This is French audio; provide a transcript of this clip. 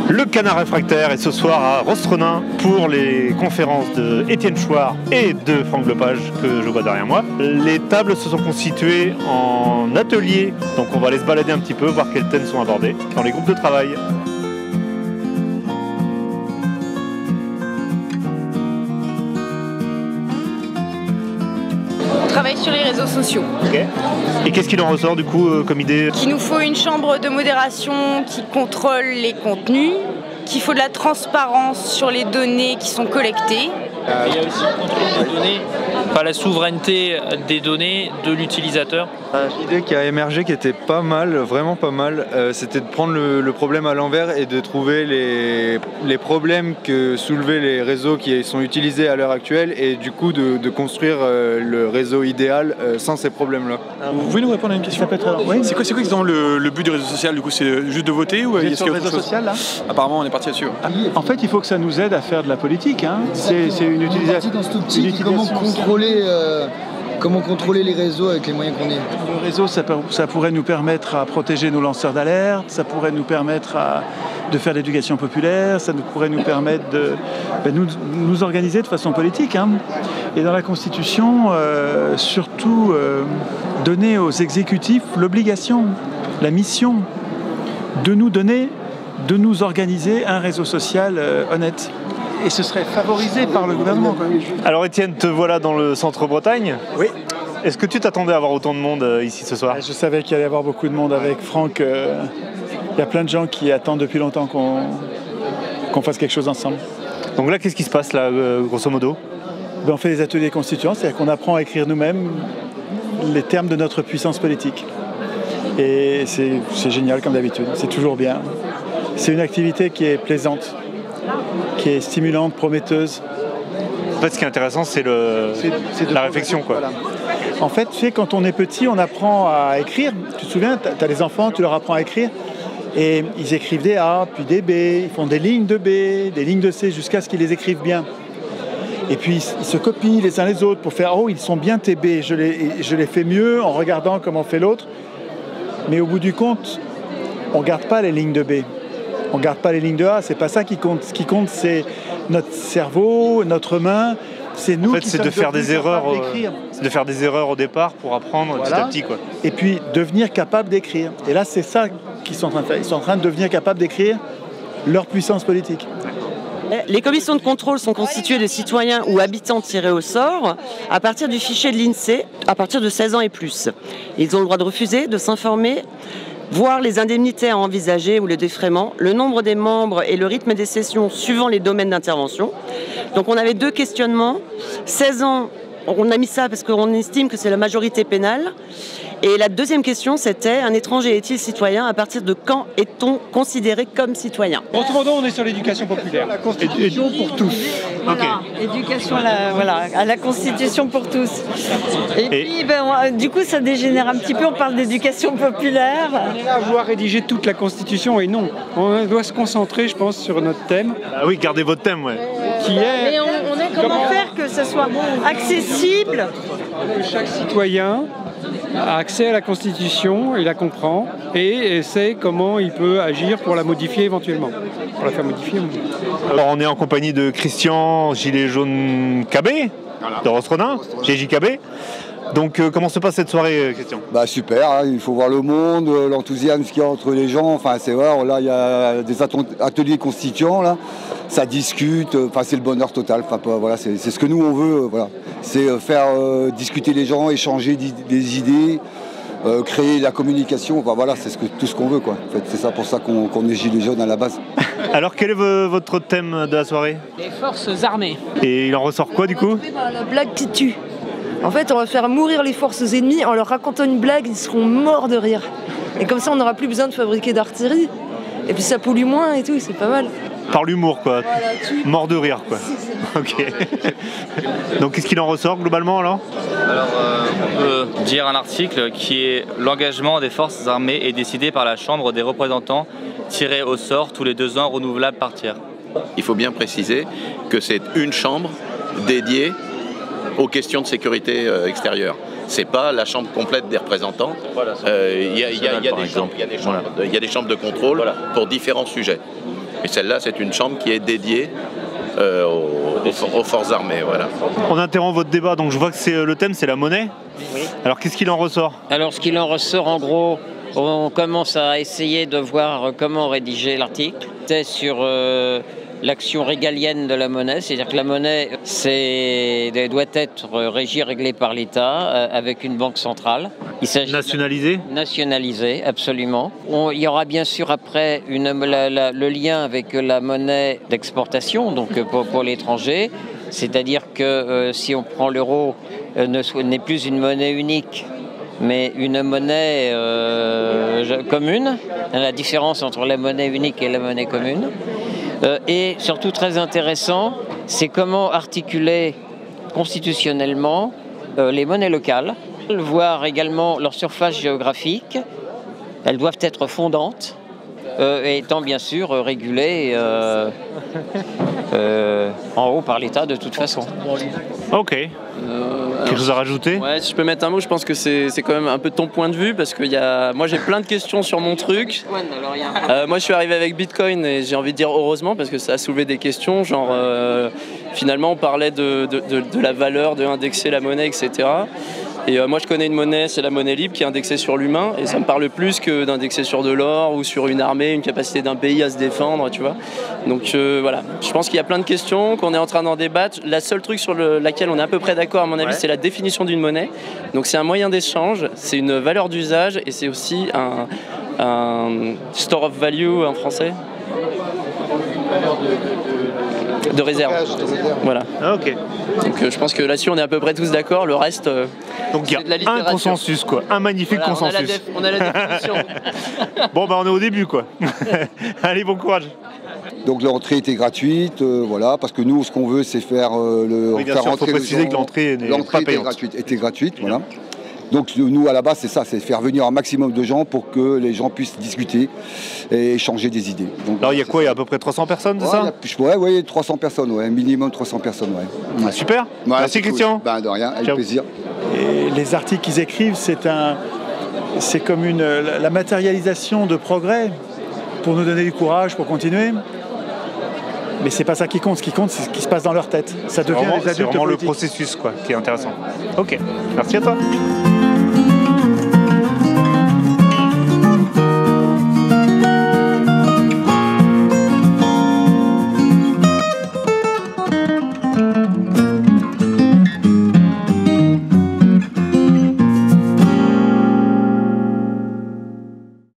Le Canard Réfractaire est ce soir à Rostronin pour les conférences de Étienne Chouard et de Franck Lepage que je vois derrière moi. Les tables se sont constituées en ateliers, donc on va aller se balader un petit peu, voir quels thèmes sont abordés dans les groupes de travail. On travaille sur les réseaux sociaux. Okay. Et qu'est-ce qu'il en ressort du coup comme idée? Qu'il nous faut une chambre de modération qui contrôle les contenus, qu'il faut de la transparence sur les données qui sont collectées. Il y a aussi le contrôle des données, pas la souveraineté des données de l'utilisateur. L'idée qui a émergé, qui était pas mal, vraiment pas mal, c'était de prendre le problème à l'envers et de trouver les problèmes que soulevaient les réseaux qui sont utilisés à l'heure actuelle et du coup de construire le réseau idéal sans ces problèmes-là. Vous pouvez nous répondre à une question? Oui. C'est quoi exactement le but du réseau social? Du coup, c'est juste de voter ou est-ce qu'il y a autre chose? Social, là Apparemment, on est parti là-dessus. En fait, il faut que ça nous aide à faire de la politique. Hein. C'est une utilisation. Dans cette optique, comment contrôler les réseaux avec les moyens qu'on ait. Le réseau, ça pourrait nous permettre à protéger nos lanceurs d'alerte, ça pourrait nous permettre de faire l'éducation populaire, ça pourrait nous permettre de nous organiser de façon politique. Hein. Et dans la Constitution, surtout donner aux exécutifs l'obligation, la mission de nous organiser un réseau social honnête. Et ce serait favorisé par le gouvernement. Quoi. Alors Étienne, te voilà dans le centre-Bretagne. Oui. Est-ce que tu t'attendais à avoir autant de monde ici ce soir? Je savais qu'il allait y avoir beaucoup de monde avec Franck. Il y a plein de gens qui attendent depuis longtemps qu'on fasse quelque chose ensemble. Donc là, qu'est-ce qui se passe là, grosso modo? On fait des ateliers constituants, c'est-à-dire qu'on apprend à écrire nous-mêmes les termes de notre puissance politique. Et c'est génial comme d'habitude, c'est toujours bien. C'est une activité qui est plaisante, qui est stimulante, prometteuse. En fait, ce qui est intéressant, c'est la réflexion, quoi. Voilà. En fait, tu sais, quand on est petit, on apprend à écrire. Tu te souviens, tu as des enfants, tu leur apprends à écrire. Et ils écrivent des A, puis des B, ils font des lignes de B, des lignes de C, jusqu'à ce qu'ils les écrivent bien. Et puis, ils se copient les uns les autres pour faire « Oh, ils sont bien tes B, je les fais mieux en regardant comment fait l'autre. » Mais au bout du compte, on ne garde pas les lignes de B. On ne garde pas les lignes de A, c'est pas ça qui compte. Ce qui compte, c'est notre cerveau, notre main. C'est nous qui sommes d'écrire. C'est de faire des erreurs au départ pour apprendre petit à petit, quoi. Et puis devenir capable d'écrire. Et là, c'est ça qu'ils sont en train de faire. Ils sont en train de devenir capables d'écrire leur puissance politique. Les commissions de contrôle sont constituées de citoyens ou habitants tirés au sort à partir du fichier de l'INSEE, à partir de 16 ans et plus. Ils ont le droit de refuser, de s'informer, voir les indemnités à envisager ou le défraiement, le nombre des membres et le rythme des sessions suivant les domaines d'intervention. Donc on avait deux questionnements. 16 ans, on a mis ça parce qu'on estime que c'est la majorité pénale. Et la deuxième question, c'était: un étranger est-il citoyen? À partir de quand est-on considéré comme citoyen? Autrement, on est sur l'éducation populaire. La Constitution pour tous. Voilà, éducation à la Constitution pour tous. Et puis, du coup, ça dégénère un petit peu, on parle d'éducation populaire. On est là à vouloir rédiger toute la Constitution et non. On doit se concentrer, je pense, sur notre thème. Ah oui, gardez votre thème, ouais. Qui est... Mais on est comment faire que ce soit accessible? Que chaque citoyen a accès à la Constitution, il la comprend et sait comment il peut agir pour la modifier éventuellement. Pour la faire modifier. Alors on est en compagnie de Christian Gilet Jaune Cabé, de Rostronin, GJKB. Donc comment se passe cette soirée, Christian? Super, hein, il faut voir le monde, l'enthousiasme qu'il y a entre les gens. Enfin, c'est vrai, là il y a des ateliers constituants, là, ça discute, c'est le bonheur total. Voilà, c'est ce que nous on veut, voilà. C'est faire discuter les gens, échanger des idées, créer la communication. Voilà, c'est tout ce qu'on veut, quoi. En fait, c'est ça pour ça qu'on est Gilets jaunes à la base. Alors quel est votre thème de la soirée? Les forces armées. Et il en ressort quoi du coup? La blague qui tue. En fait, on va faire mourir les forces ennemies en leur racontant une blague, ils seront morts de rire. Et comme ça, on n'aura plus besoin de fabriquer d'artillerie. Et puis ça pollue moins et tout, c'est pas mal. Par l'humour, quoi. Voilà, mort de rire, quoi. Ok. Donc qu'est-ce qu'il en ressort globalement alors? Alors on peut dire un article qui est: l'engagement des forces armées est décidé par la Chambre des représentants tirés au sort tous les 2 ans, renouvelable par tiers. Il faut bien préciser que c'est une chambre dédiée aux questions de sécurité extérieure. C'est pas la chambre complète des représentants. Il y a des chambres de contrôle pour différents sujets. Et celle-là, c'est une chambre qui est dédiée aux forces armées. Voilà. On interrompt votre débat, donc je vois que le thème c'est la monnaie. Oui. Alors qu'est-ce qu'il en ressort? Alors ce qu'il en ressort en gros, on commence à essayer de voir comment rédiger l'article. C'est sur l'action régalienne de la monnaie, c'est-à-dire que la monnaie doit être régie, réglée par l'État avec une banque centrale. Il s'agit nationalisée. Nationalisée, absolument. Il y aura bien sûr après le lien avec la monnaie d'exportation, donc pour l'étranger, c'est-à-dire que si on prend l'euro, n'est plus une monnaie unique, mais une monnaie commune, la différence entre la monnaie unique et la monnaie commune. Et surtout très intéressant, c'est comment articuler constitutionnellement les monnaies locales, voir également leur surface géographique. Elles doivent être fondantes, étant bien sûr régulées en haut par l'État de toute façon. Ok. Quelque chose à rajouter? Ouais, si je peux mettre un mot, je pense que c'est quand même un peu ton point de vue parce que moi j'ai plein de questions sur mon truc. Moi je suis arrivé avec Bitcoin et j'ai envie de dire heureusement parce que ça a soulevé des questions, genre finalement on parlait de la valeur, de indexer la monnaie, etc. Et moi je connais une monnaie, c'est la monnaie libre qui est indexée sur l'humain et ça me parle plus que d'indexer sur de l'or ou sur une armée, une capacité d'un pays à se défendre, tu vois. Donc voilà, je pense qu'il y a plein de questions, qu'on est en train d'en débattre. La seule truc sur laquelle on est à peu près d'accord à mon avis, c'est la définition d'une monnaie. Donc c'est un moyen d'échange, c'est une valeur d'usage et c'est aussi un store of value en français. De réserve. Voilà. Ah, ok. Donc je pense que là-dessus on est à peu près tous d'accord. Le reste, donc il y a un consensus, quoi, un magnifique consensus. On a la définition. Bon on est au début, quoi. Allez, bon courage. Donc l'entrée était gratuite, voilà, parce que nous ce qu'on veut c'est faire faire rentrer. Il faut préciser que l'entrée n'est pas payante. Était gratuite, voilà. Donc nous à la base c'est ça, c'est faire venir un maximum de gens pour que les gens puissent discuter et échanger des idées. Donc, alors il y a quoi? Il y a à peu près 300 personnes, c'est ça? Oui, 300 personnes, minimum 300 personnes, Ah, super, merci Christian. Cool. De rien, avec plaisir. Et les articles qu'ils écrivent, c'est comme la matérialisation de progrès pour nous donner du courage, pour continuer. Mais c'est pas ça qui compte, ce qui compte c'est ce qui se passe dans leur tête. Ça devient les adultes c'est vraiment politiques. le processus, quoi, qui est intéressant. Ok, merci à toi.